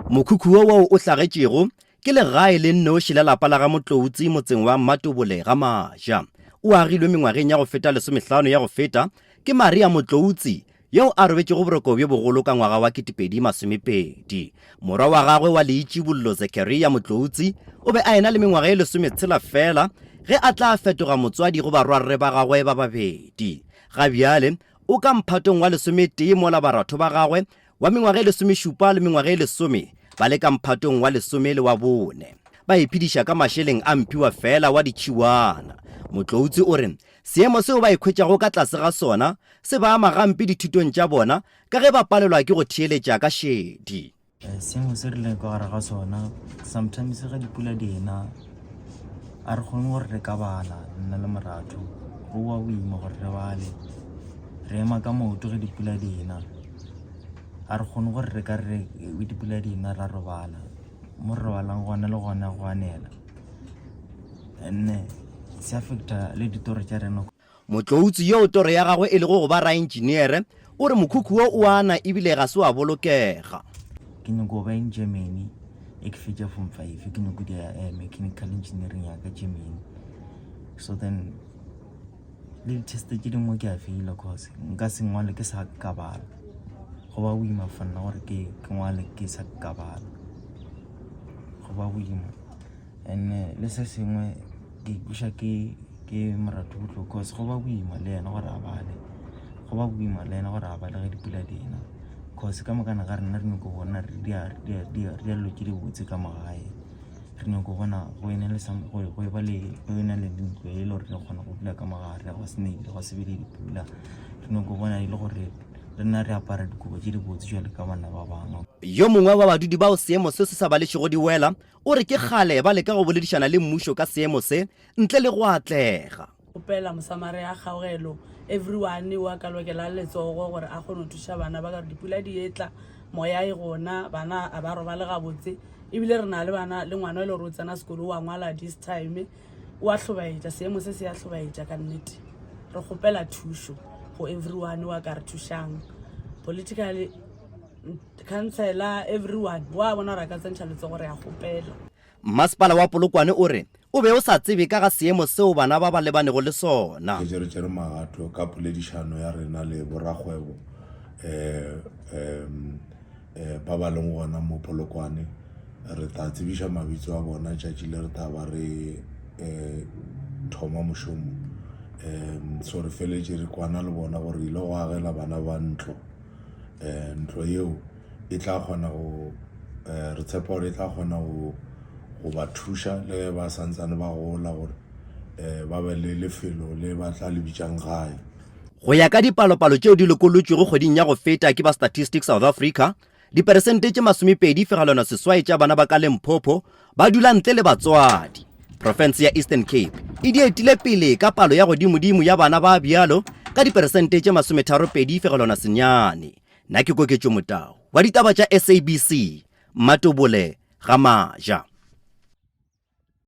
Mokhukhu o hlagetšego ke legae le nnoši la Lapa la ga Motloutsi motseng wa Matobole Ga-Maja. O agilwe mengwageng ya go feta 15 ya go feta ke Maria Motloutsi yo a robetšego boroko bjo bogolo ka ngwaga wa 2020. Morwa wa gagwe wa leitšibollo Zakaria Motloutsi o be a ena le mengwaga e 16 fela ge a tla fetoga motswadi go barwarre ba gagwe ba babedi. Gabjale o ka mphatong wa 11 mola baratho ba gagwe wa mengwaga e 17 le mengwaga e 10 ba le ka mphatong wa 10 le wa 4 ba iphediša ka mašeleng a mpiwa fela wa ditšhiwana. Motloutsi o re seemo seo ba ikhwetšago ka tlase ga sona se ba ama gampe dithutong tša bona ka ge ba palelwa ke go theeletša ka šedi. Seemo se re le ka gare ga sona sometimes ga dipula di ena a re kgone gore re ka bala nna le moratho go wa boima gore re bale re ema ka maoto ge dipula di ena a re kgone gore re ka re dipula di ena ra robala mo re robalang gona le gona go anela ene se affecta le ditoro tša rena. Motloutsi yo toro ya gagwe e le go ba ra engineer o re mokhukhu o ana ebile ga se wa bolokega. Ke nyako ba in Germany e ke fetša form 5 ke nyako dia mechanical engineering ya ka Germany, so then le test ke dingwe ke a feela cause nka se ngwale ke sa ka bala go ba boima fanna gore ke ngwale ke sa ka bala go ba boima ene le se sengwe ke busha ke moratho botlo cause go ba boima le yena gore a bale go ba boima le yena gore a bale ge dipula di ena cause ka makana ga rena re nyako bona re di loke di botse ka magae re nyako bona go ena le go ba le ntlo e le gore re kgona go dula ka magare go senile go sebele dipula re nyako bona e le gore rena re apara dikobo tše di botse jwale ka bana ba bangwe. Yo mongwe wa badudi bao seemo se se sa baletšego di wela o re ke kgale ba le ka go boledišana le mmušo ka seemo se ntle le go atlega. Pela mosamare ya kgaogelo everyone wa ka lokela letsogo gore a kgone go thuša bana ba ka re dipula di etla moya e gona bana a ba robale gabotse ebile re na le bana le ngwana le re o tsena sekolo wa ngwala this time o a hlobaetša seemo se se a hlobaetša ka nnete re kgopela thušo go everyone wa ka re thušang politically councilor everyone wa bona ra ka tsentšha letsogo re a kgopela. Mmasepala wa Polokwane o re o be o sa tsebe ka ga seemo seo bana ba ba lebanego le sona. Ke jere magato ka poledišano ya rena le borakgwebo ba ba leng gona mo Polokwane re ta tsebiša mabitso a bona tšatši le re taba re thoma mošomo so re feletše re kwana le bona gore ile go agela bana ba ntlo yeo e tla kgona go re tshepa gore e tla kgona go ba thuša le ba santsane ba gola gore ba be le lefelo le ba tla le bitšang gae. Go ya ka dipalopalo tšeo di lokolotšwego kgweding ya go feta ke ba Statistics South Africa, diperesente tše 20.7 tša bana ba ka Limpopo ba dula ntle le batswadi. Province ya Eastern Cape e dietile pele ka palo ya godimo ya bana ba bjalo ka diperesente tše 32.9. Na ke Koketšo Motao wa ditaba tša SABC Matobole Ga-Maja.